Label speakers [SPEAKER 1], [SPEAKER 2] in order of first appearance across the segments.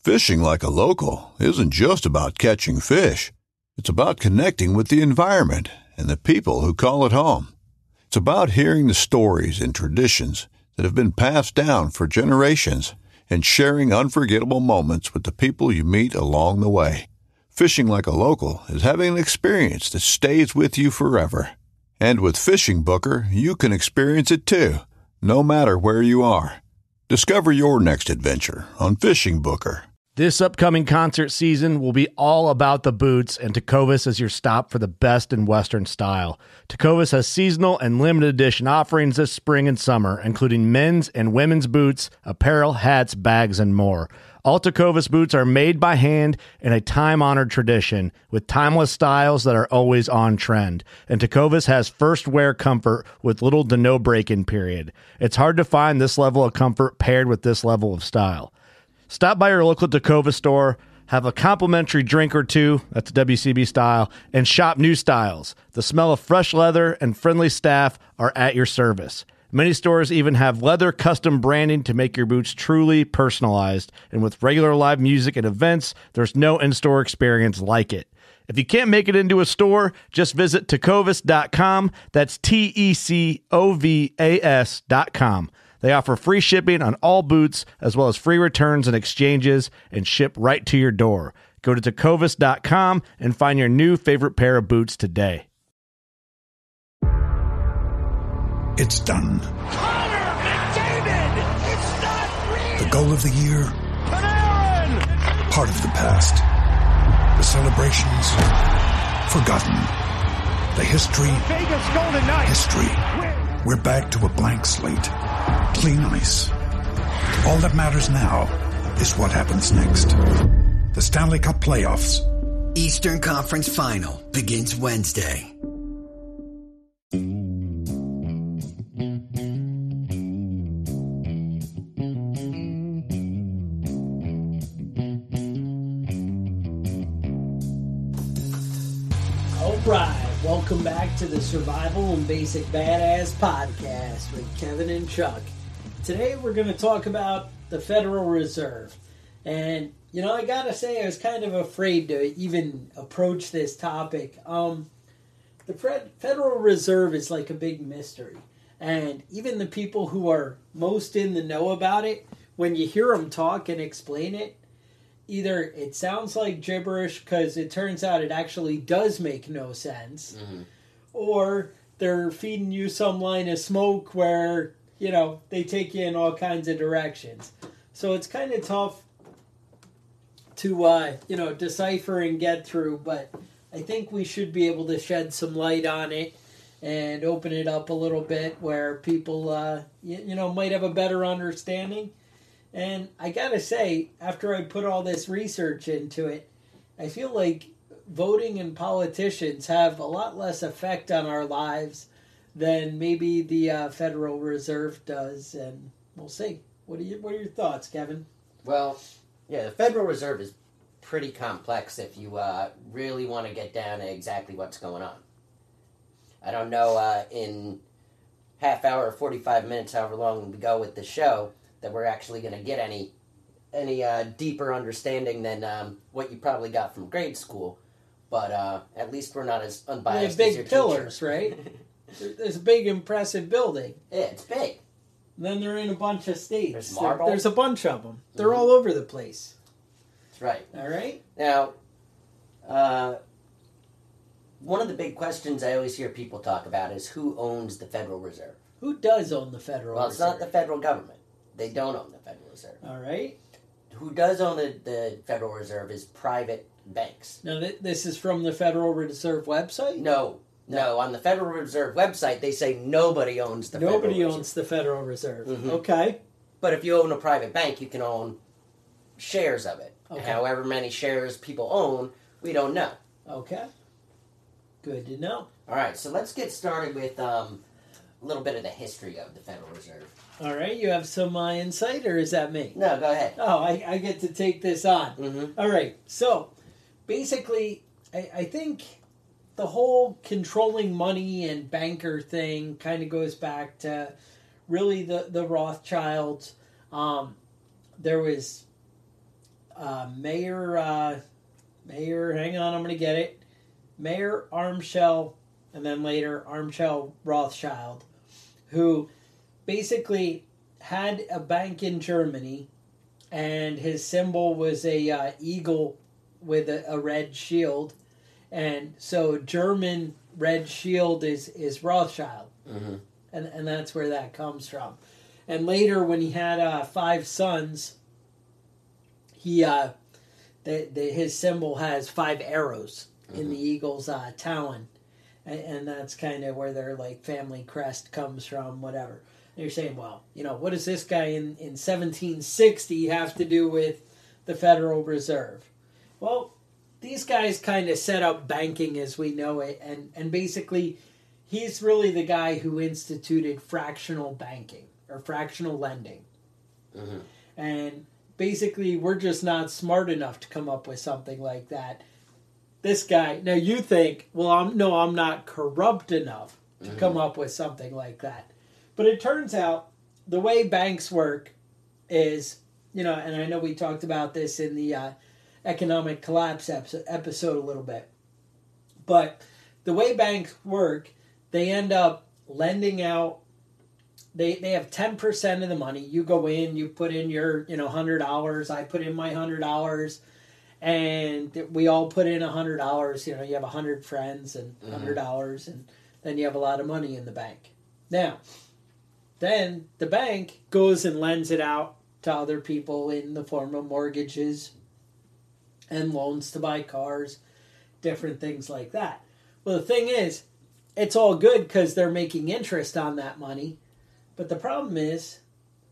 [SPEAKER 1] Fishing like a local isn't just about catching fish. It's about connecting with the environment and the people who call it home. It's about hearing the stories and traditions that have been passed down for generations and sharing unforgettable moments with the people you meet along the way. Fishing like a local is having an experience that stays with you forever. And with Fishing Booker, you can experience it too, no matter where you are. Discover your next adventure on Fishing Booker.
[SPEAKER 2] This upcoming concert season will be all about the boots, and Tecovas is your stop for the best in Western style. Tecovas has seasonal and limited edition offerings this spring and summer, including men's and women's boots, apparel, hats, bags, and more. All Tecovas boots are made by hand in a time-honored tradition with timeless styles that are always on trend. And Tecovas has first wear comfort with little to no break-in period. It's hard to find this level of comfort paired with this level of style. Stop by your local Tecovas store, have a complimentary drink or two, that's WCB style, and shop new styles. The smell of fresh leather and friendly staff are at your service. Many stores even have leather custom branding to make your boots truly personalized. And with regular live music and events, there's no in-store experience like it. If you can't make it into a store, just visit tecovas.com. That's TECOVAS.com. They offer free shipping on all boots, as well as free returns and exchanges, and ship right to your door. Go to tecovas.com and find your new favorite pair of boots today.
[SPEAKER 3] It's done.
[SPEAKER 4] Connor McDavid! It's not real!
[SPEAKER 3] The goal of the year,
[SPEAKER 4] Panarin!
[SPEAKER 3] part of the past. The celebrations, forgotten. The history,
[SPEAKER 4] Vegas Golden Knights!
[SPEAKER 3] history. We're back to a blank slate. Clean ice. All that matters now is what happens next. The Stanley Cup playoffs.
[SPEAKER 5] Eastern Conference Final begins Wednesday.
[SPEAKER 6] All right, welcome back to the Survival and Basic Badass podcast with Kevin and Chuck. Today we're going to talk about the Federal Reserve. And, you know, I got to say I was kind of afraid to even approach this topic. The Federal Reserve is like a big mystery. And even the people who are most in the know about it, when you hear them talk and explain it, either it sounds like gibberish because it turns out it actually does make no sense, or they're feeding you some line of smoke where, you know, they take you in all kinds of directions. So it's kind of tough to, decipher and get through, but I think we should be able to shed some light on it and open it up a little bit where people, might have a better understanding. And I gotta say, after I put all this research into it, I feel like voting and politicians have a lot less effect on our lives than maybe the Federal Reserve does, and we'll see. What are your thoughts, Kevin?
[SPEAKER 7] Well, yeah, the Federal Reserve is pretty complex if you really want to get down to exactly what's going on. I don't know, in half hour or 45 minutes, however long we go with the show, that we're actually going to get any deeper understanding than what you probably got from grade school. But at least we're not as unbiased as your
[SPEAKER 6] big pillars, right? There's a big, impressive building.
[SPEAKER 7] Yeah, it's big.
[SPEAKER 6] And then they're in a bunch of states.
[SPEAKER 7] There's marble.
[SPEAKER 6] There's a bunch of them. They're all over the place.
[SPEAKER 7] That's right.
[SPEAKER 6] All right?
[SPEAKER 7] Now, one of the big questions I always hear people talk about is who owns the Federal Reserve?
[SPEAKER 6] Who does own the Federal Reserve?
[SPEAKER 7] Well, it's not the federal government. They don't own the Federal Reserve.
[SPEAKER 6] All right.
[SPEAKER 7] Who does own the Federal Reserve is private banks.
[SPEAKER 6] Now, this is from the Federal Reserve website?
[SPEAKER 7] No. On the Federal Reserve website, they say nobody owns the Federal Reserve.
[SPEAKER 6] Nobody owns the Federal Reserve.
[SPEAKER 7] Mm-hmm.
[SPEAKER 6] Okay.
[SPEAKER 7] But if you own a private bank, you can own shares of it. Okay. However many shares people own, we don't know.
[SPEAKER 6] Okay. Good to know.
[SPEAKER 7] All right, so let's get started with a little bit of the history of the Federal Reserve.
[SPEAKER 6] All right, you have some insight, or is that me?
[SPEAKER 7] No, go ahead.
[SPEAKER 6] Oh, I get to take this on.
[SPEAKER 7] Mm-hmm.
[SPEAKER 6] All right, so basically, I think the whole controlling money and banker thing kind of goes back to really the Rothschilds. There was Mayor, hang on, I'm going to get it. Mayor Armshell, and then later Armshell Rothschild, who basically had a bank in Germany, and his symbol was a eagle with a red shield, and so German red shield is Rothschild, and that's where that comes from. And later, when he had 5 sons, he his symbol has 5 arrows in the eagle's talon, and that's kind of where their like family crest comes from. Whatever. And you're saying, well, what does this guy in 1760 have to do with the Federal Reserve? Well, these guys kind of set up banking as we know it, and basically, he's really the guy who instituted fractional banking or fractional lending. And basically, we're just not smart enough to come up with something like that. This guy, now you think, well, I'm not corrupt enough to come up with something like that. But it turns out the way banks work is, and I know we talked about this in the economic collapse episode a little bit, but the way banks work, they end up lending out. They have 10% of the money. You go in, you put in your $100. I put in my $100, and we all put in $100. You have 100 friends and $100, and then you have a lot of money in the bank. Now, then the bank goes and lends it out to other people in the form of mortgages and loans to buy cars, different things like that. Well, the thing is, it's all good because they're making interest on that money. But the problem is,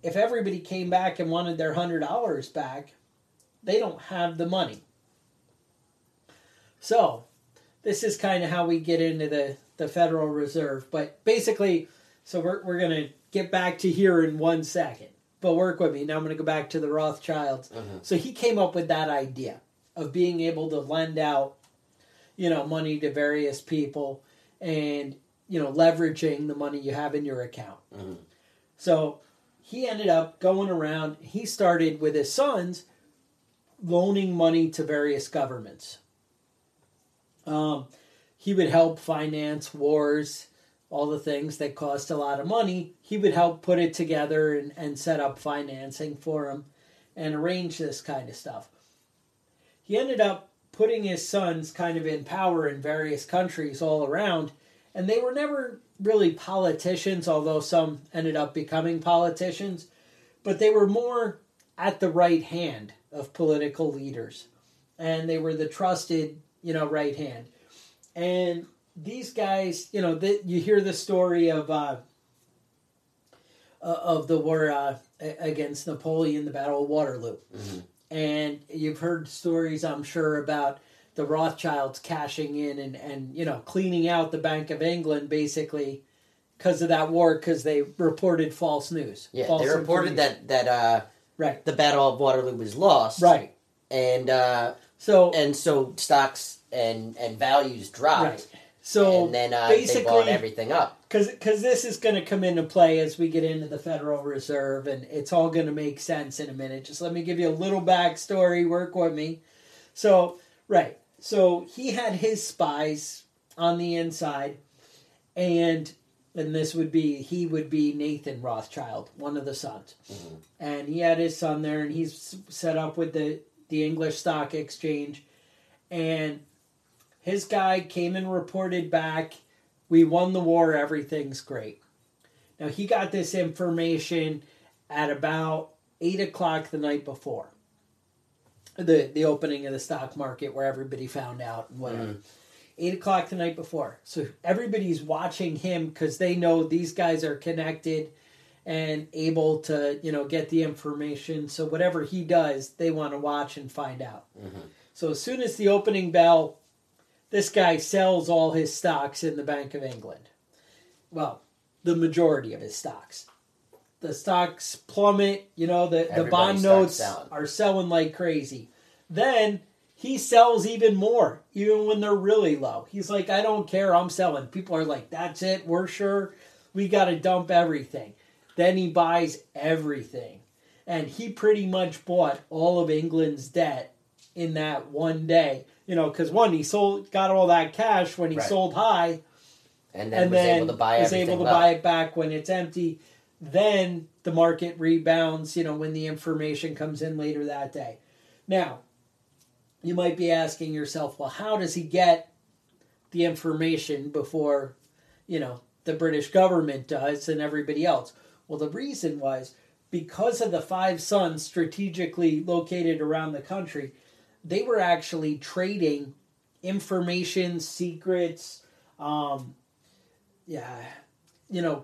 [SPEAKER 6] if everybody came back and wanted their $100 back, they don't have the money. So, this is kind of how we get into the Federal Reserve. But basically, so we're going to get back to here in 1 second. But work with me. Now I'm going to go back to the Rothschilds. So he came up with that idea of being able to lend out, money to various people and, leveraging the money you have in your account. So he ended up going around. He started with his sons loaning money to various governments. He would help finance wars, all the things that cost a lot of money. He would help put it together and set up financing for them and arrange this kind of stuff. He ended up putting his sons kind of in power in various countries all around, and they were never really politicians, although some ended up becoming politicians, but they were more at the right hand of political leaders, and they were the trusted, right hand. And these guys, you hear the story of the war against Napoleon, the Battle of Waterloo. And you've heard stories, I'm sure, about the Rothschilds cashing in and cleaning out the Bank of England, basically, because of that war, because they reported false news.
[SPEAKER 7] Yeah,
[SPEAKER 6] false
[SPEAKER 7] they reported that
[SPEAKER 6] right.
[SPEAKER 7] the Battle of Waterloo was lost.
[SPEAKER 6] Right.
[SPEAKER 7] And so stocks and values dropped.
[SPEAKER 6] Right. So
[SPEAKER 7] and then
[SPEAKER 6] basically,
[SPEAKER 7] they bought everything up.
[SPEAKER 6] Because this is going to come into play as we get into the Federal Reserve, and it's all going to make sense in a minute. Just let me give you a little backstory. Work with me. So, right. So he had his spies on the inside, and he would be Nathan Rothschild, one of the sons. And he had his son there, and he's set up with the English Stock Exchange, and his guy came and reported back, we won the war, everything's great. Now, he got this information at about 8 o'clock the night before the opening of the stock market, where everybody found out and whatever. 8 o'clock the night before. So everybody's watching him because they know these guys are connected and able to, get the information. So whatever he does, they want to watch and find out. So as soon as the opening bell, this guy sells all his stocks in the Bank of England. Well, the majority of his stocks. The stocks plummet, the bond notes are selling like crazy. Then he sells even more, even when they're really low. He's like, I don't care, I'm selling. People are like, that's it, we're sure, we got to dump everything. Then he buys everything. And he pretty much bought all of England's debt in that one day. You know, because one, he got all that cash when he sold high.
[SPEAKER 7] And then was able to buy
[SPEAKER 6] buy it back when it's empty. Then the market rebounds, you know, when the information comes in later that day. Now, you might be asking yourself, well, how does he get the information before, you know, the British government does and everybody else? Well, the reason was because of the 5 sons strategically located around the country, they were actually trading information, secrets,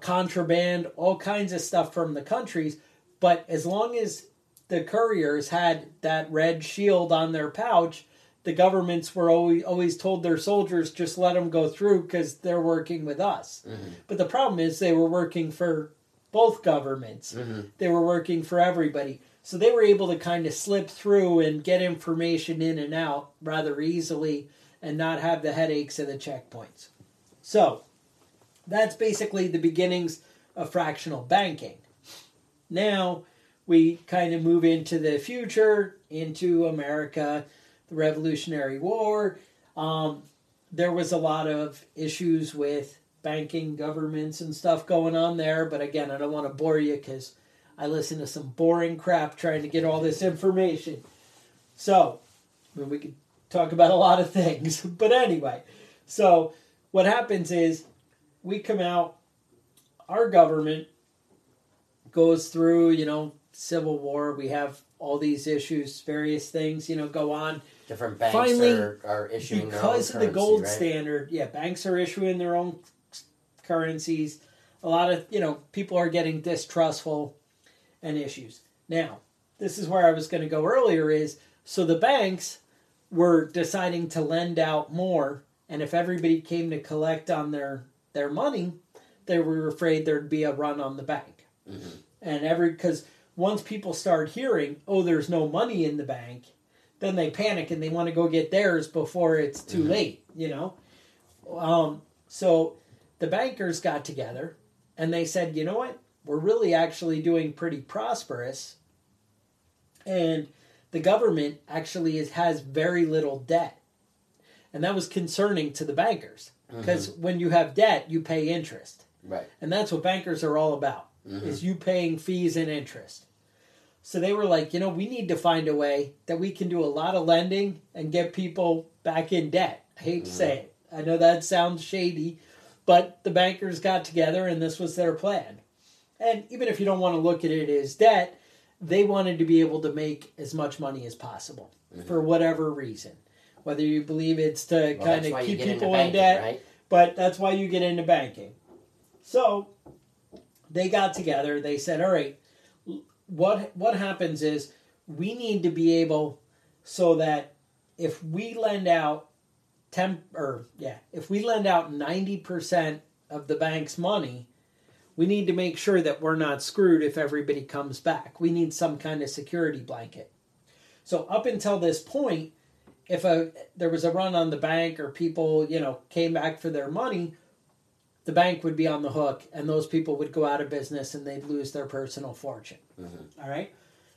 [SPEAKER 6] contraband, all kinds of stuff from the countries. But as long as the couriers had that red shield on their pouch, the governments were always told their soldiers, just let them go through because they're working with us. Mm-hmm. But the problem is they were working for both governments. Mm-hmm. They were working for everybody. So they were able to kind of slip through and get information in and out rather easily and not have the headaches of the checkpoints. So that's basically the beginnings of fractional banking. Now we kind of move into the future, into America, the Revolutionary War. There was a lot of issues with banking, governments, and stuff going on there. But again, I don't want to bore you because I listen to some boring crap trying to get all this information. So, we could talk about a lot of things. But anyway, so what happens is we come out, our government goes through, you know, Civil War. We have all these issues, various things, you know, go on.
[SPEAKER 7] Different banks are issuing their own currency,
[SPEAKER 6] because of the gold standard, banks are issuing their own currencies. A lot of, you know, people are getting distrustful and issues. Now, this is where I was going to go earlier is, so the banks were deciding to lend out more, and if everybody came to collect on their money, they were afraid there'd be a run on the bank. Mm-hmm. And because once people start hearing, oh, there's no money in the bank, then they panic and they want to go get theirs before it's too late, you know? So the bankers got together and they said, you know what? We're really actually doing pretty prosperous. And the government actually has very little debt. And that was concerning to the bankers. Because when you have debt, you pay interest.
[SPEAKER 7] Right.
[SPEAKER 6] And that's what bankers are all about, is you paying fees and interest. So they were like, you know, we need to find a way that we can do a lot of lending and get people back in debt. I hate to say it. I know that sounds shady, but the bankers got together and this was their plan. And even if you don't want to look at it as debt, they wanted to be able to make as much money as possible for whatever reason. Whether you believe it's to kind of keep people in debt, right? But that's why you get into banking. So they got together. They said, all right, what happens is we need to be able so that if we lend out 90% of the bank's money, we need to make sure that we're not screwed if everybody comes back. We need some kind of security blanket. So up until this point, if there was a run on the bank or people, you know, came back for their money, the bank would be on the hook and those people would go out of business and they'd lose their personal fortune. All right?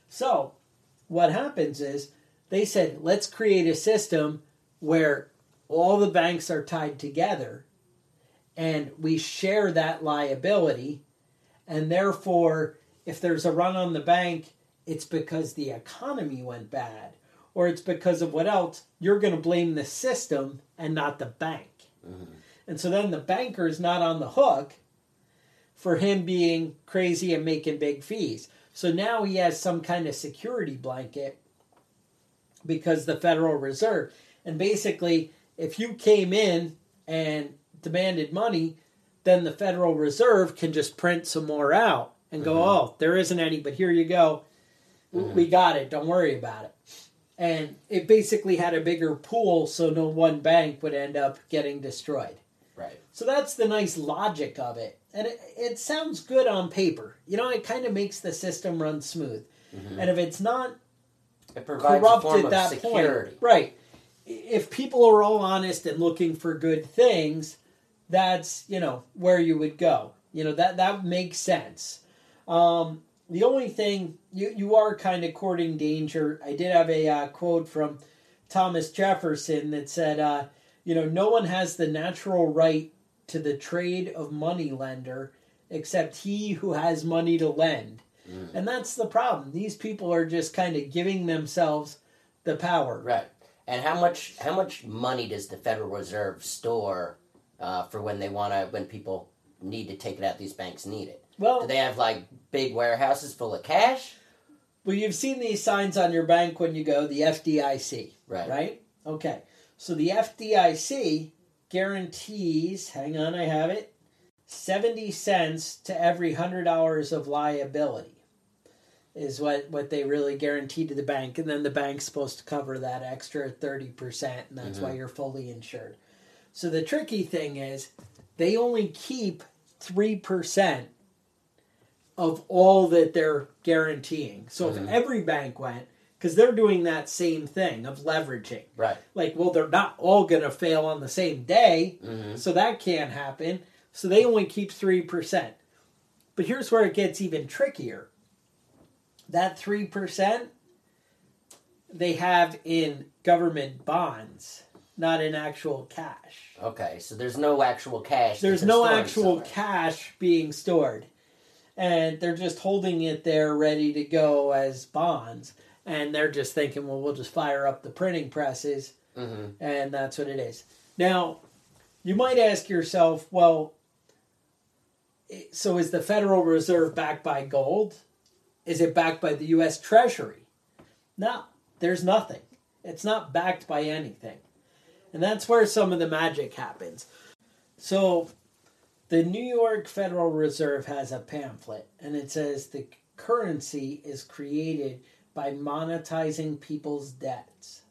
[SPEAKER 6] So what happens is they said, let's create a system where all the banks are tied together and we share that liability. And therefore, if there's a run on the bank, it's because the economy went bad. Or it's because of what else, you're going to blame the system and not the bank. And so then the banker's not on the hook for him being crazy and making big fees. So now he has some kind of security blanket because the Federal Reserve. And basically, if you came in and demanded money, then the Federal Reserve can just print some more out and go, oh, there isn't any, but here you go. We got it. Don't worry about it. And it basically had a bigger pool so no one bank would end up getting destroyed.
[SPEAKER 7] Right.
[SPEAKER 6] So that's the nice logic of it. And it sounds good on paper. You know, it kind of makes the system run smooth. And if it's not corrupt at that point, right, if people are all honest and looking for good things, that's, you know, where you would go. You know, that makes sense. the only thing, you are kind of courting danger. I did have a quote from Thomas Jefferson that said, no one has the natural right to the trade of moneylender except he who has money to lend. And that's the problem. These people are just kind of giving themselves the power.
[SPEAKER 7] Right. And how much money does the Federal Reserve store for when people need to take it out? These banks need it.
[SPEAKER 6] Well,
[SPEAKER 7] do they have like big warehouses full of cash?
[SPEAKER 6] Well, you've seen these signs on your bank when you go, the FDIC. Right? Okay. So the FDIC guarantees, hang on, I have it, 70 cents to every $100 of liability is what they really guarantee to the bank. And then the bank's supposed to cover that extra 30%, and that's why you're fully insured. So the tricky thing is they only keep 3% of all that they're guaranteeing. So if every bank went, because they're doing that same thing of leveraging.
[SPEAKER 7] Right.
[SPEAKER 6] Like, well, they're not all going to fail on the same day, so that can't happen. So they only keep 3%. But here's where it gets even trickier. That 3%, they have in government bonds, not in actual cash.
[SPEAKER 7] Okay, so there's no actual cash.
[SPEAKER 6] There's no actual cash being stored. And they're just holding it there ready to go as bonds. And they're just thinking, well, we'll just fire up the printing presses. And that's what it is. Now, you might ask yourself, well, so is the Federal Reserve backed by gold? Is it backed by the U.S. Treasury? No, there's nothing. It's not backed by anything. And that's where some of the magic happens. So the New York Federal Reserve has a pamphlet, and it says the currency is created by monetizing people's debts.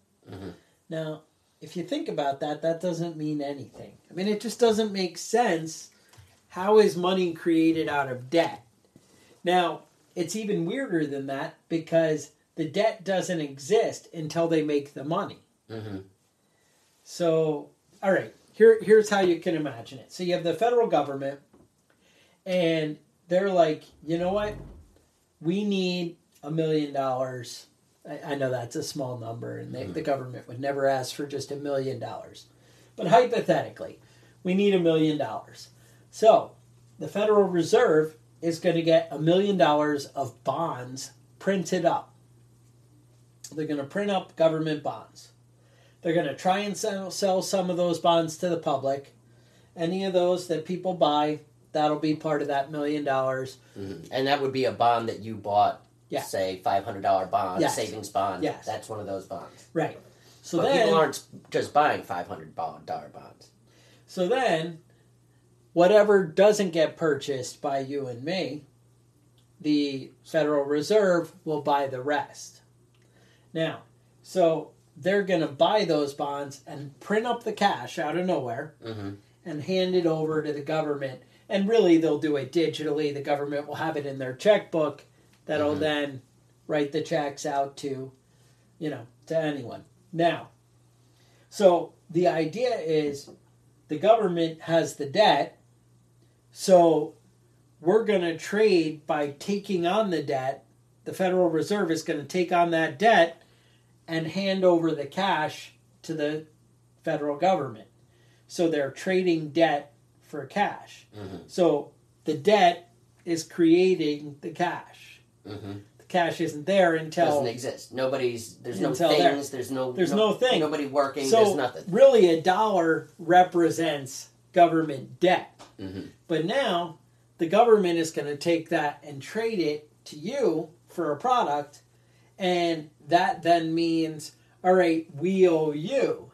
[SPEAKER 6] Now, if you think about that, that doesn't mean anything. I mean, it just doesn't make sense. How is money created out of debt? Now, it's even weirder than that because the debt doesn't exist until they make the money. So, all right, here's how you can imagine it. So you have the federal government, and they're like, you know what? We need $1 million. I know that's a small number, and the government would never ask for just $1 million. But hypothetically, we need $1 million. So the Federal Reserve is going to get $1 million of bonds printed up. They're going to print up government bonds. They're going to try and sell some of those bonds to the public. Any of those that people buy, that'll be part of that $1 million.
[SPEAKER 7] And that would be a bond that you bought, say, $500 bond, savings bond.
[SPEAKER 6] Yes.
[SPEAKER 7] That's one of those bonds.
[SPEAKER 6] Right. So
[SPEAKER 7] but
[SPEAKER 6] then,
[SPEAKER 7] people aren't just buying $500 bonds.
[SPEAKER 6] So then, whatever doesn't get purchased by you and me, the Federal Reserve will buy the rest. Now, so they're going to buy those bonds and print up the cash out of nowhere and hand it over to the government. And really, they'll do it digitally. The government will have it in their checkbook that'll then write the checks out to, to anyone. Now, so the idea is the government has the debt, so we're going to trade by taking on the debt. The Federal Reserve is going to take on that debt and hand over the cash to the federal government. So they're trading debt for cash. So the debt is creating the cash. The cash isn't there until...
[SPEAKER 7] Doesn't exist. There's no things, there's no
[SPEAKER 6] thing.
[SPEAKER 7] Nobody working,
[SPEAKER 6] so
[SPEAKER 7] there's nothing.
[SPEAKER 6] Really, a dollar represents government debt. But now, the government is going to take that and trade it to you for a product, and that then means, all right, we owe you.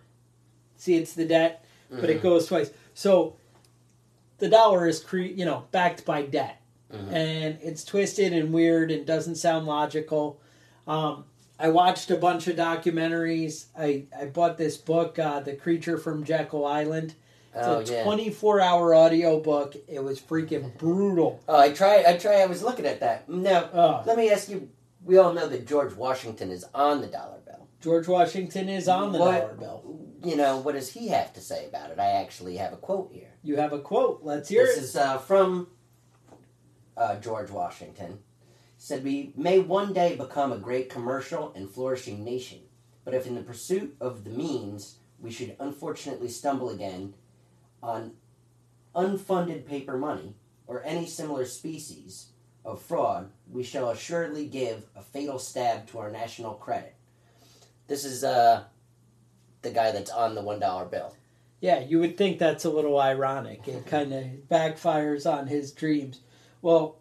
[SPEAKER 6] See, it's the debt, but it goes twice. So the dollar is backed by debt. And it's twisted and weird and doesn't sound logical. I watched a bunch of documentaries. I bought this book, The Creature from Jekyll Island. It's a 24-hour audio book. It was freaking brutal.
[SPEAKER 7] Oh, I was looking at that. Now, let me ask you, we all know that George Washington is on the dollar bill.
[SPEAKER 6] George Washington is on the dollar bill.
[SPEAKER 7] What does he have to say about it? I actually have a quote here.
[SPEAKER 6] You have a quote. Let's hear it.
[SPEAKER 7] This is from George Washington. said we may one day become a great commercial and flourishing nation, but if in the pursuit of the means we should unfortunately stumble again on unfunded paper money or any similar species of fraud, we shall assuredly give a fatal stab to our national credit. This is the guy that's on the $1 bill.
[SPEAKER 6] Yeah, you would think that's a little ironic. It kind of backfires on his dreams. Well,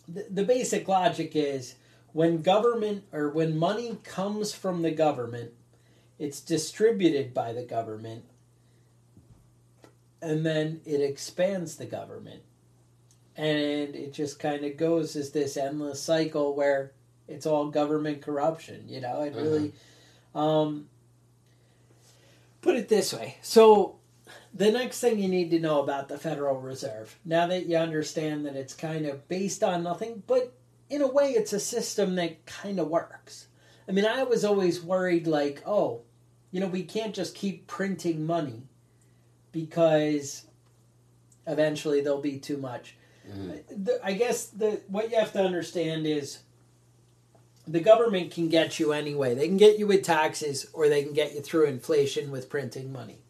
[SPEAKER 6] the basic logic is when government or when money comes from the government, it's distributed by the government, and then it expands the government. And it just kind of goes as this endless cycle where it's all government corruption. You know, it really... put it this way. So the next thing you need to know about the Federal Reserve, now that you understand that it's kind of based on nothing, but in a way it's a system that kind of works. I mean, I was always worried like, oh, you know, we can't just keep printing money because eventually there'll be too much. I guess what you have to understand is the government can get you anyway. They can get you with taxes or they can get you through inflation with printing money.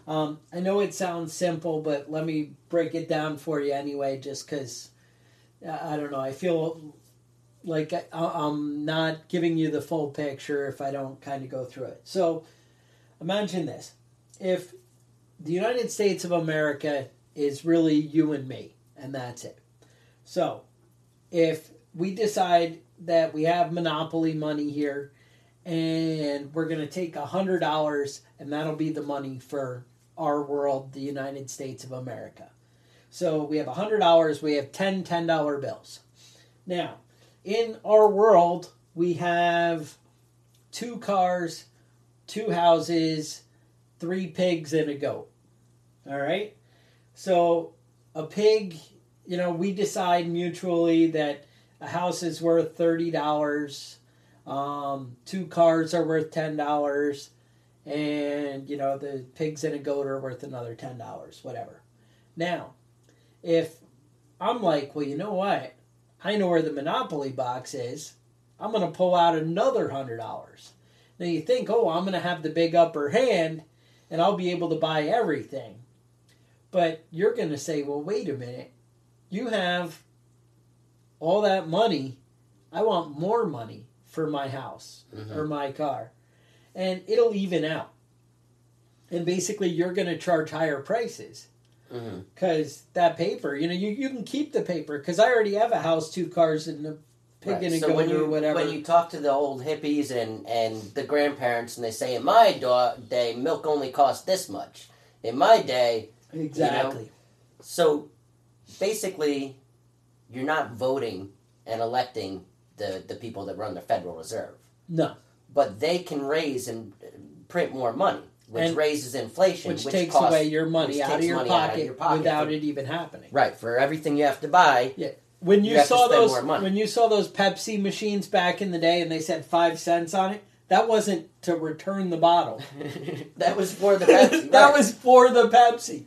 [SPEAKER 6] I know it sounds simple, but let me break it down for you anyway, just because, I don't know, I feel like I'm not giving you the full picture if I don't kind of go through it. So imagine this. If the United States of America is really you and me, and that's it. So if we decide that we have monopoly money here and we're going to take $100 and that'll be the money for our world, the United States of America. So we have $100, we have 10 $10 bills. Now, in our world, we have 2 cars, 2 houses, 3 pigs, and a goat. All right? So a pig, you know, we decide mutually that a house is worth $30, 2 cars are worth $10, and, you know, the pigs and a goat are worth another $10, whatever. Now, if I'm like, well, you know what? I know where the Monopoly box is. I'm going to pull out another $100. Now you think, oh, I'm going to have the big upper hand, and I'll be able to buy everything. But you're going to say, well, wait a minute. You have all that money. I want more money for my house or my car. And it'll even out. And basically, you're going to charge higher prices. Because that paper, you know, you can keep the paper. Because I already have a house, 2 cars, and a pig and a goat or whatever.
[SPEAKER 7] When you talk to the old hippies and the grandparents, and they say, in my day, milk only cost this much. In my day...
[SPEAKER 6] Exactly.
[SPEAKER 7] You know? So, basically, you're not voting and electing the people that run the Federal Reserve.
[SPEAKER 6] No.
[SPEAKER 7] But they can raise and print more money, which raises inflation.
[SPEAKER 6] Which takes away your money out of your pocket without it even happening.
[SPEAKER 7] Right. For everything you have to buy,
[SPEAKER 6] yeah. When you saw those Pepsi machines back in the day and they said 5 cents on it, that wasn't to return the bottle.
[SPEAKER 7] That was for the Pepsi. Right.
[SPEAKER 6] That was for the Pepsi.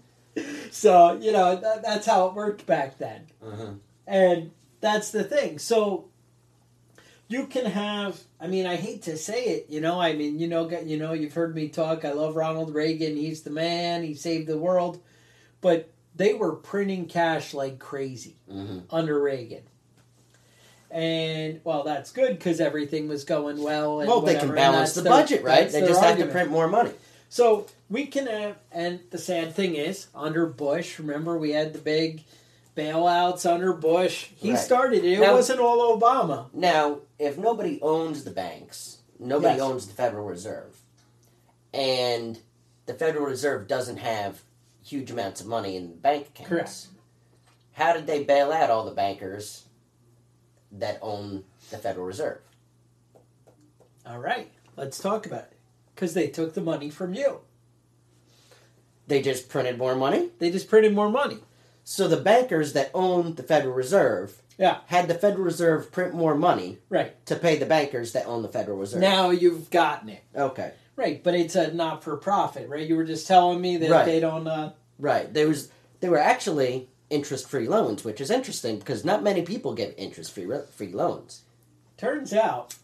[SPEAKER 6] So, you know, that's how it worked back then. And that's the thing. So, you can have, I mean, I hate to say it, you know, I mean, you know, you've heard me talk. I love Ronald Reagan. He's the man. He saved the world. But they were printing cash like crazy under Reagan. And, well, that's good because everything was going well. And
[SPEAKER 7] well, they can balance the budget, right? They just have to print more money.
[SPEAKER 6] So we can have, and the sad thing is, under Bush, remember we had the big bailouts under Bush. He started it. It wasn't all Obama.
[SPEAKER 7] Now, if nobody owns the banks, nobody owns the Federal Reserve, and the Federal Reserve doesn't have huge amounts of money in the bank accounts.
[SPEAKER 6] Correct.
[SPEAKER 7] How did they bail out all the bankers that own the Federal Reserve?
[SPEAKER 6] All right, let's talk about it. Because they took the money from you.
[SPEAKER 7] They just printed more money?
[SPEAKER 6] They just printed more money.
[SPEAKER 7] So the bankers that owned the Federal Reserve had the Federal Reserve print more money to pay the bankers that own the Federal Reserve.
[SPEAKER 6] Now you've gotten it.
[SPEAKER 7] Okay.
[SPEAKER 6] Right, but it's a not-for-profit, right? You were just telling me that they don't...
[SPEAKER 7] Right. They were actually... interest-free loans, which is interesting because not many people get interest-free loans.
[SPEAKER 6] Turns out,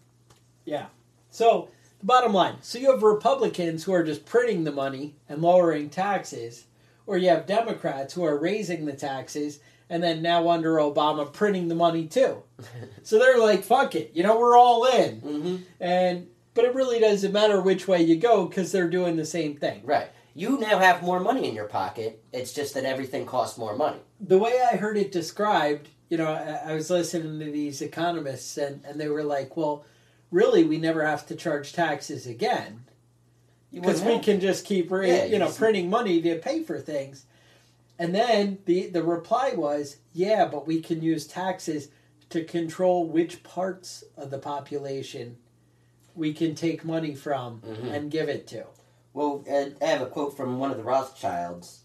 [SPEAKER 6] yeah. So, the bottom line. So you have Republicans who are just printing the money and lowering taxes, or you have Democrats who are raising the taxes and then now under Obama printing the money too. So they're like, fuck it, we're all in.
[SPEAKER 7] Mm-hmm.
[SPEAKER 6] But it really doesn't matter which way you go because they're doing the same thing.
[SPEAKER 7] Right. You now have more money in your pocket. It's just that everything costs more money.
[SPEAKER 6] The way I heard it described, I was listening to these economists and they were like, well, really, we never have to charge taxes again. Because we can just keep printing money to pay for things. And then the reply was, yeah, but we can use taxes to control which parts of the population we can take money from and give it to.
[SPEAKER 7] Well, I have a quote from one of the Rothschilds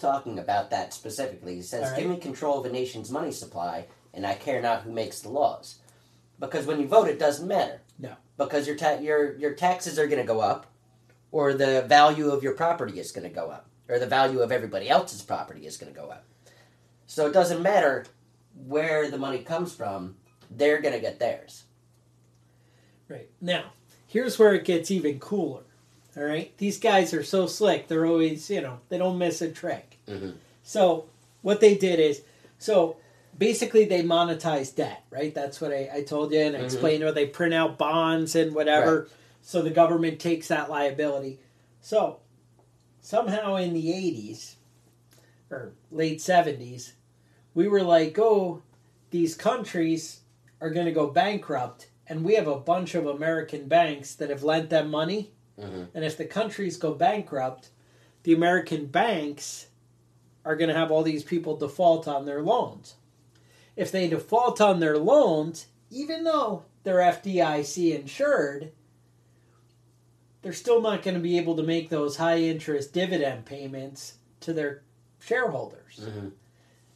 [SPEAKER 7] talking about that specifically. He says, give me control of a nation's money supply, and I care not who makes the laws. Because when you vote, it doesn't matter.
[SPEAKER 6] No.
[SPEAKER 7] Because your taxes are going to go up, or the value of your property is going to go up, or the value of everybody else's property is going to go up. So it doesn't matter where the money comes from, they're going to get theirs.
[SPEAKER 6] Right. Now, here's where it gets even cooler. All right? These guys are so slick. They're always, they don't miss a trick.
[SPEAKER 7] Mm-hmm.
[SPEAKER 6] So what they did is, basically they monetize debt, right? That's what I told you and I explained, or they print out bonds and whatever. Right. So the government takes that liability. So somehow in the 80s or late 70s, we were like, these countries are going to go bankrupt, and we have a bunch of American banks that have lent them money. Mm-hmm. And if the countries go bankrupt, the American banks are going to have all these people default on their loans. If they default on their loans, even though they're FDIC insured, they're still not going to be able to make those high-interest dividend payments to their shareholders. Mm-hmm.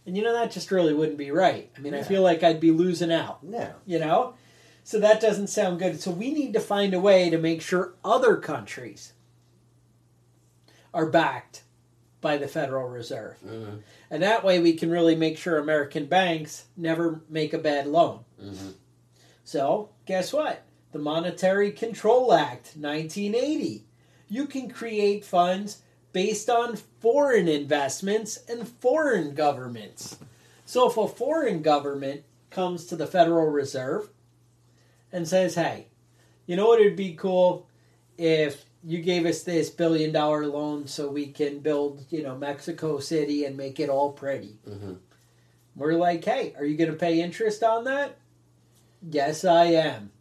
[SPEAKER 6] And that just really wouldn't be right. I mean, I feel like I'd be losing out.
[SPEAKER 7] No.
[SPEAKER 6] So that doesn't sound good. So we need to find a way to make sure other countries are backed by the Federal Reserve. Mm-hmm. And that way we can really make sure American banks never make a bad loan. Mm-hmm. So, guess what? The Monetary Control Act, 1980. You can create funds based on foreign investments and foreign governments. So if a foreign government comes to the Federal Reserve and says, hey, you know what would be cool if you gave us this $1 billion loan so we can build, Mexico City and make it all pretty. Mm-hmm. We're like, hey, are you going to pay interest on that? Yes, I am.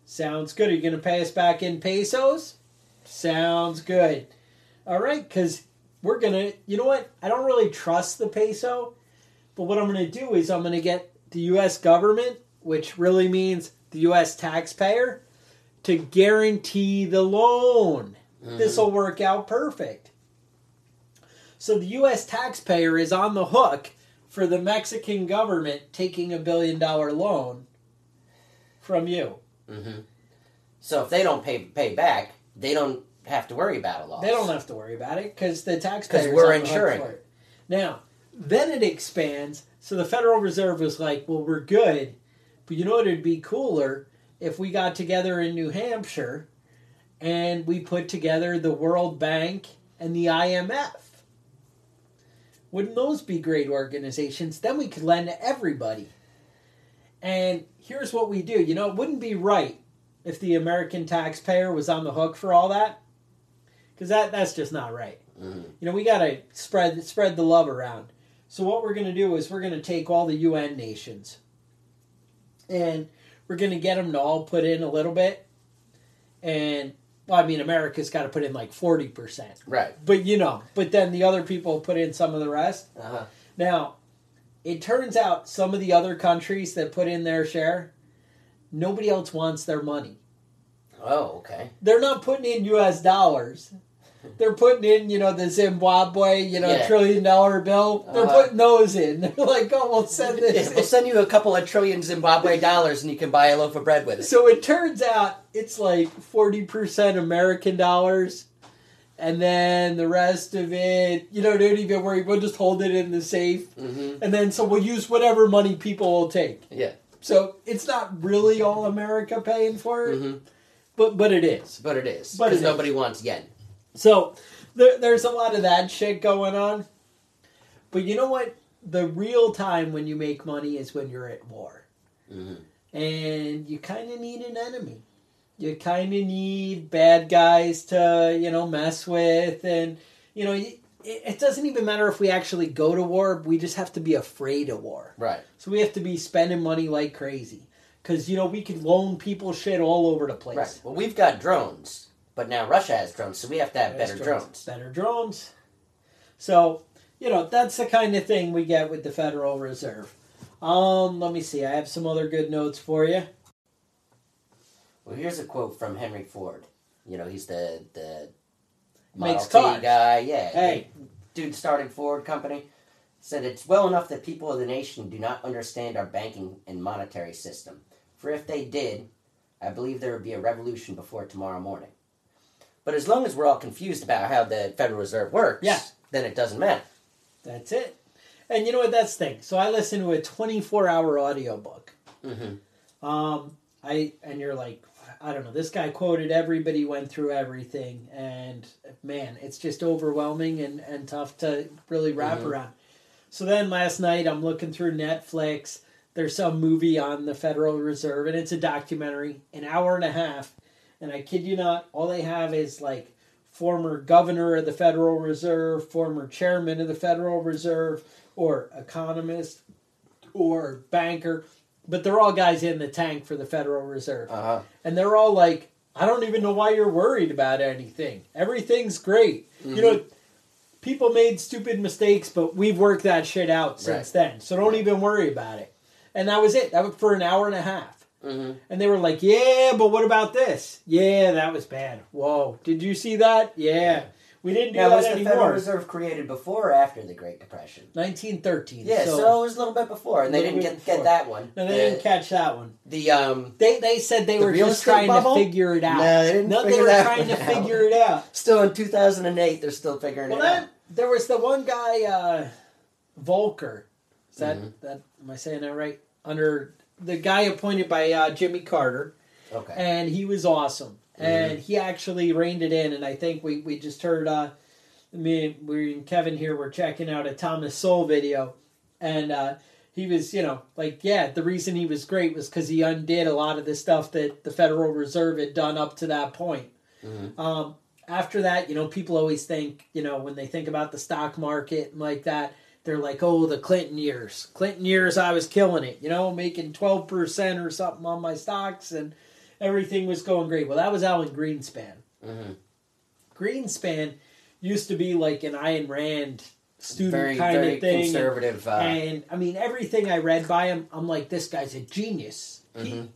[SPEAKER 6] Sounds good. Are you going to pay us back in pesos? Sounds good. All right, because we're going to, you know what? I don't really trust the peso, but what I'm going to do is I'm going to get the U.S. government, which really means the U.S. taxpayer, to guarantee the loan. Mm-hmm. This will work out perfect. So the U.S. taxpayer is on the hook for the Mexican government taking $1 billion loan from you.
[SPEAKER 7] Mm-hmm. So if they don't pay back, they don't have to worry about a loss.
[SPEAKER 6] They don't have to worry about it because the taxpayers
[SPEAKER 7] we're insuring it.
[SPEAKER 6] Now, then it expands. So the Federal Reserve was like, well, we're good, but you know what would be cooler if we got together in New Hampshire and we put together the World Bank and the IMF. Wouldn't those be great organizations? Then we could lend to everybody. And here's what we do. It wouldn't be right if the American taxpayer was on the hook for all that. Because that's just not right. Mm-hmm. We got to spread the love around. So what we're going to do is we're going to take all the UN nations. And we're going to get them to all put in a little bit. And, America's got to put in like 40%.
[SPEAKER 7] Right.
[SPEAKER 6] But then the other people put in some of the rest. Uh-huh. Now, it turns out some of the other countries that put in their share, nobody else wants their money.
[SPEAKER 7] Oh, okay.
[SPEAKER 6] They're not putting in U.S. dollars. They're putting in, the Zimbabwe, $1 trillion bill. They're putting those in. They're like, we'll send this.
[SPEAKER 7] We'll send you a couple of trillion Zimbabwe dollars and you can buy a loaf of bread with it.
[SPEAKER 6] So it turns out it's like 40% American dollars and then the rest of it, don't even worry. We'll just hold it in the safe, and then so we'll use whatever money people will take.
[SPEAKER 7] Yeah.
[SPEAKER 6] So it's not really all America paying for it, but it is.
[SPEAKER 7] But it is. Because nobody wants yen.
[SPEAKER 6] So there's a lot of that shit going on. But you know what? The real time when you make money is when you're at war. And you kind of need an enemy. You kind of need bad guys to, mess with. And, it doesn't even matter if we actually go to war. We just have to be afraid of war.
[SPEAKER 7] Right.
[SPEAKER 6] So we have to be spending money like crazy. Because, we could loan people shit all over the place.
[SPEAKER 7] Right. Well, we've got drones. But now Russia has drones, so we have to have better drones.
[SPEAKER 6] Better drones. So, that's the kind of thing we get with the Federal Reserve. Let me see. I have some other good notes for you.
[SPEAKER 7] Well, here's a quote from Henry Ford. He's the
[SPEAKER 6] Makes
[SPEAKER 7] Model
[SPEAKER 6] cars.
[SPEAKER 7] T guy. Yeah.
[SPEAKER 6] Hey.
[SPEAKER 7] Dude started Ford Company. Said, it's well enough that people of the nation do not understand our banking and monetary system. For if they did, I believe there would be a revolution before tomorrow morning. But as long as we're all confused about how the Federal Reserve works, then it doesn't matter.
[SPEAKER 6] That's it. And you know what? That's the thing. So I listened to a 24-hour audiobook. And you're like, I don't know. This guy quoted everybody, went through everything. And, man, it's just overwhelming and tough to really wrap around. So then last night I'm looking through Netflix. There's some movie on the Federal Reserve, and it's a documentary, an hour and a half. And I kid you not, all they have is like former governor of the Federal Reserve, former chairman of the Federal Reserve, or economist, or banker. But they're all guys in the tank for the Federal Reserve. And they're all like, I don't even know why you're worried about anything. Everything's great. People made stupid mistakes, but we've worked that shit out since then. So don't even worry about it. And that was it. That was for an hour and a half. And they were like, yeah, but what about this? Yeah, that was bad. Whoa. Did you see that? Yeah. We didn't do that
[SPEAKER 7] was
[SPEAKER 6] anymore.
[SPEAKER 7] the Federal Reserve created before or after the Great Depression?
[SPEAKER 6] 1913.
[SPEAKER 7] Yeah, so it was a little bit before, and they didn't get that one.
[SPEAKER 6] No, they didn't catch that one.
[SPEAKER 7] They
[SPEAKER 6] said they were just trying to figure it out.
[SPEAKER 7] No, they didn't
[SPEAKER 6] they were trying to figure it out.
[SPEAKER 7] Still in 2008, they're still figuring it out.
[SPEAKER 6] There was the one guy, Volcker. Is that, am I saying that right? Under the guy appointed by Jimmy Carter.
[SPEAKER 7] Okay.
[SPEAKER 6] And he was awesome. And he actually reined it in. And I think we just heard, we and Kevin here were checking out a Thomas Sowell video. And he was, the reason he was great was because he undid a lot of the stuff that the Federal Reserve had done up to that point. After that, people always think, when they think about the stock market and like that, they're like, oh, the Clinton years. Clinton years, I was killing it, making 12% or something on my stocks, and everything was going great. Well, that was Alan Greenspan. Greenspan used to be like an Ayn Rand student kind of thing.
[SPEAKER 7] Very conservative.
[SPEAKER 6] And, I mean, everything I read by him, I'm like, this guy's a genius.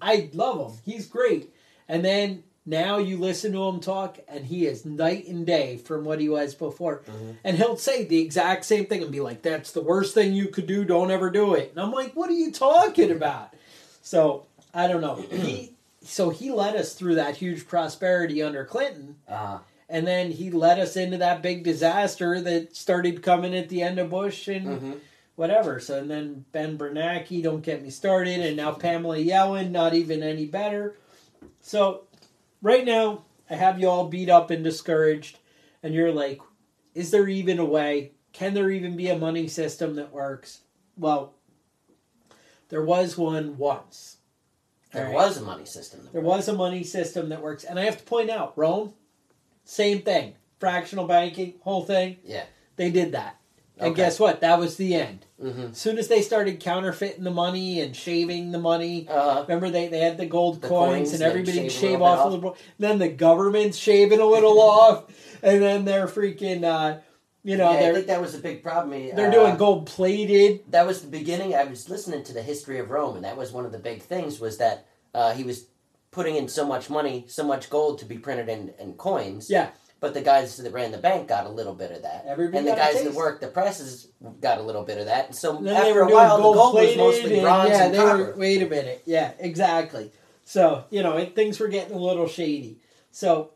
[SPEAKER 6] I love him. He's great. And then now you listen to him talk, and he is night and day from what he was before. And he'll say the exact same thing and be like, that's the worst thing you could do. Don't ever do it. And I'm like, what are you talking about? So, I don't know. He led us through that huge prosperity under Clinton. And then he led us into that big disaster that started coming at the end of Bush and whatever. So, and then Ben Bernanke, don't get me started. And now Pamela Yellen, not even any better. So, right now, I have you all beat up and discouraged, and you're like, is there even a way? Can there even be a money system that works? Well, there was one once.
[SPEAKER 7] There was a money system.
[SPEAKER 6] There was a money system that works. And I have to point out, Rome, same thing. Fractional banking, whole thing.
[SPEAKER 7] Yeah.
[SPEAKER 6] They did that. And guess what? That was the end. As soon as they started counterfeiting the money and shaving the money, remember they had the gold coins and everybody would shave off a little. Then the government's shaving a little off, and then they're freaking, I
[SPEAKER 7] think that was a big problem.
[SPEAKER 6] They're doing gold plated.
[SPEAKER 7] That was the beginning. I was listening to the history of Rome, and that was one of the big things was that he was putting in so much money, so much gold to be printed in coins.
[SPEAKER 6] Yeah.
[SPEAKER 7] But the guys that ran the bank got a little bit of that.
[SPEAKER 6] Everybody
[SPEAKER 7] and the
[SPEAKER 6] got
[SPEAKER 7] guys
[SPEAKER 6] a taste.
[SPEAKER 7] that worked the presses got a little bit of that. And so
[SPEAKER 6] Then
[SPEAKER 7] after a while, the gold was mostly bronze and copper.
[SPEAKER 6] Wait a minute. Yeah, exactly. So, things were getting a little shady. So,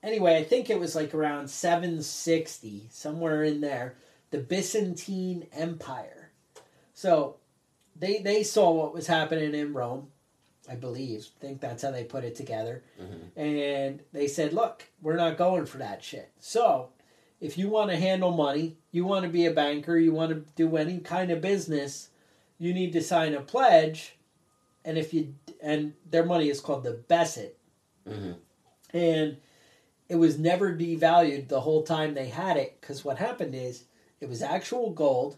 [SPEAKER 6] anyway, I think it was like around 760, somewhere in there, the Byzantine Empire. So they saw what was happening in Rome, I believe. I think that's how they put it together. Mm-hmm. And they said, look, we're not going for that shit. So if you want to handle money, you want to be a banker, you want to do any kind of business, you need to sign a pledge. And their money is called the Besset. Mm-hmm. And it was never devalued the whole time they had it, because what happened is it was actual gold,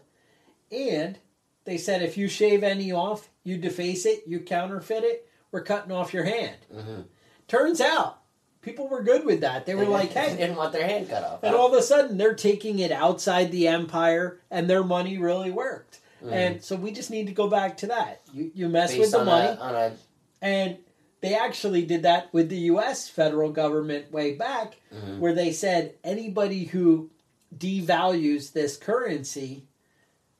[SPEAKER 6] and they said if you shave any off, you deface it, you counterfeit it, we're cutting off your hand. Mm-hmm. Turns out, people were good with that. They were like, hey.
[SPEAKER 7] They didn't want their hand cut off.
[SPEAKER 6] And all of a sudden, they're taking it outside the empire, and their money really worked. Mm-hmm. And so we just need to go back to that. You mess
[SPEAKER 7] Based
[SPEAKER 6] with the money.
[SPEAKER 7] And
[SPEAKER 6] they actually did that with the U.S. federal government way back, mm-hmm. where they said anybody who devalues this currency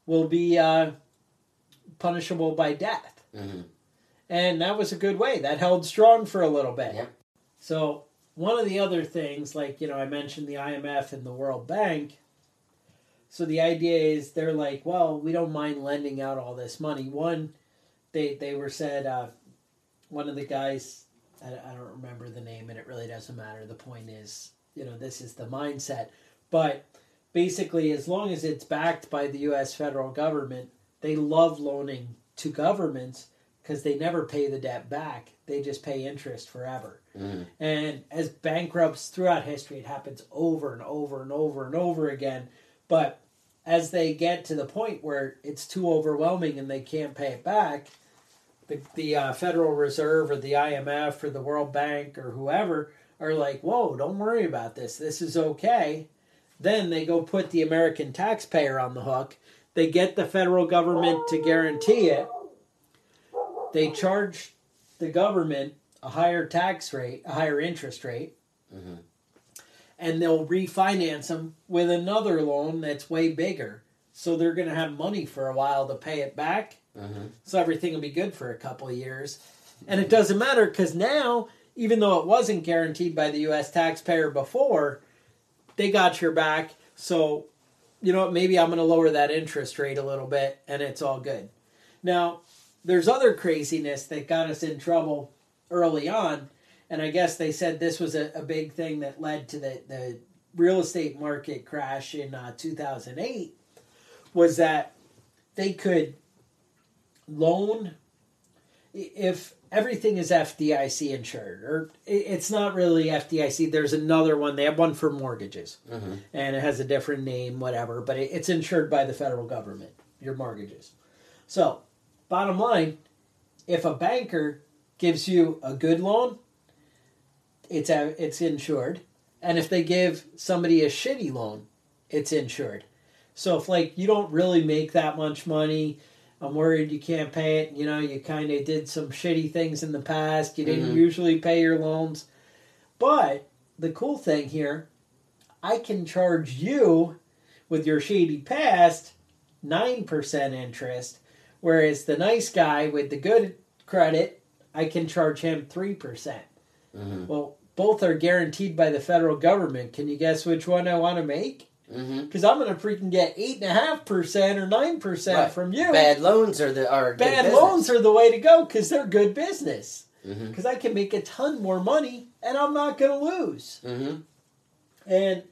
[SPEAKER 6] will be punishable by death. Mm-hmm. And that was a good way. That held strong for a little bit.
[SPEAKER 7] Yep.
[SPEAKER 6] So one of the other things, like, I mentioned the IMF and the World Bank. So the idea is they're like, well, we don't mind lending out all this money. One, they were said... one of the guys, I don't remember the name, and it really doesn't matter. The point is, this is the mindset. But basically, as long as it's backed by the U.S. federal government, they love loaning to governments because they never pay the debt back. They just pay interest forever. Mm. And as bankrupts throughout history, it happens over and over and over and over again. But as they get to the point where it's too overwhelming and they can't pay it back, the Federal Reserve or the IMF or the World Bank or whoever are like, whoa, don't worry about this. This is okay. Then they go put the American taxpayer on the hook. They get the federal government to guarantee it. They charge the government a higher tax rate, a higher interest rate. Mm-hmm. And they'll refinance them with another loan that's way bigger. So they're going to have money for a while to pay it back. Mm-hmm. So everything will be good for a couple of years. And it doesn't matter because now, even though it wasn't guaranteed by the U.S. taxpayer before, they got your back. So, maybe I'm going to lower that interest rate a little bit and it's all good. Now, there's other craziness that got us in trouble early on. And I guess they said this was a big thing that led to the real estate market crash in 2008, was that they could loan if everything is FDIC insured, or it's not really FDIC. There's another one. They have one for mortgages, mm-hmm. and it has a different name, whatever, but it's insured by the federal government, your mortgages. So, bottom line, if a banker gives you a good loan, it's insured. And if they give somebody a shitty loan, it's insured. So if you don't really make that much money, I'm worried you can't pay it. You kind of did some shitty things in the past. You didn't mm-hmm. usually pay your loans. But the cool thing here, I can charge you with your shady past 9% interest, whereas the nice guy with the good credit, I can charge him 3%. Mm-hmm. Well, both are guaranteed by the federal government. Can you guess which one I want to make? Because I'm going to freaking get 8.5% or 9% from you.
[SPEAKER 7] Bad loans are
[SPEAKER 6] bad loans are the way to go because they're good business. Because I can make a ton more money and I'm not going to lose. Mm-hmm. And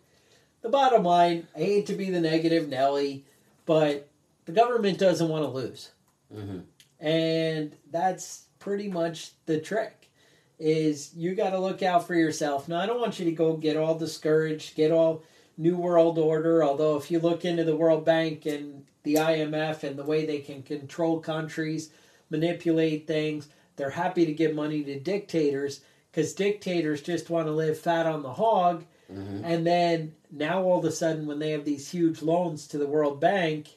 [SPEAKER 6] the bottom line, I hate to be the negative Nelly, but the government doesn't want to lose. Mm-hmm. And that's pretty much the trick. Is you got to look out for yourself. Now, I don't want you to go get all discouraged, get all New World Order, although if you look into the World Bank and the IMF and the way they can control countries, manipulate things, they're happy to give money to dictators because dictators just want to live fat on the hog. Mm-hmm. And then now all of a sudden when they have these huge loans to the World Bank,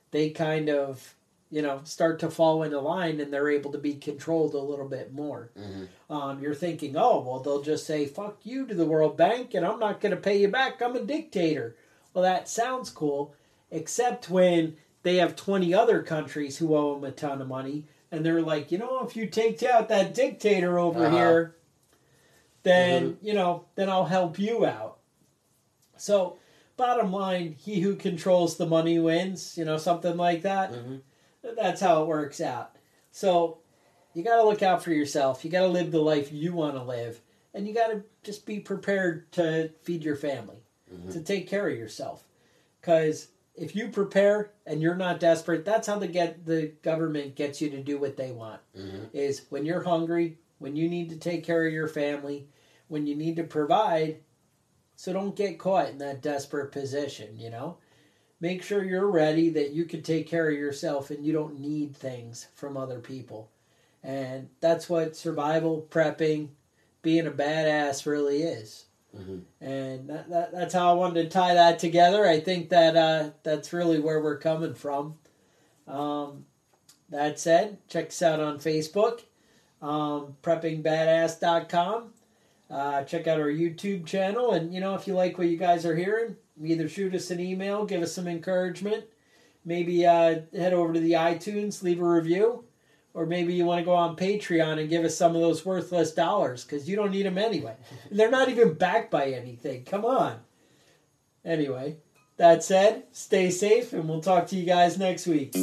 [SPEAKER 6] they kind of start to fall into line and they're able to be controlled a little bit more. Mm-hmm. You're thinking, oh, well, they'll just say, fuck you to the World Bank and I'm not going to pay you back. I'm a dictator. Well, that sounds cool, except when they have 20 other countries who owe them a ton of money and they're like, if you take out that dictator over here, then, then I'll help you out. So, bottom line, he who controls the money wins, something like that. That's how it works out. So, you got to look out for yourself. You got to live the life you want to live. And you got to just be prepared to feed your family, to take care of yourself. Because if you prepare and you're not desperate, that's how the government gets you to do what they want. Is when you're hungry, when you need to take care of your family, when you need to provide. So don't get caught in that desperate position, Make sure you're ready, that you can take care of yourself and you don't need things from other people. And that's what survival, prepping, being a badass really is. And that's how I wanted to tie that together. I think that that's really where we're coming from. That said, check us out on Facebook, preppingbadass.com. Check out our YouTube channel. And, if you like what you guys are hearing, either shoot us an email, give us some encouragement. Maybe head over to the iTunes, leave a review. Or maybe you want to go on Patreon and give us some of those worthless dollars, because you don't need them anyway. They're not even backed by anything. Come on. Anyway, that said, stay safe, and we'll talk to you guys next week.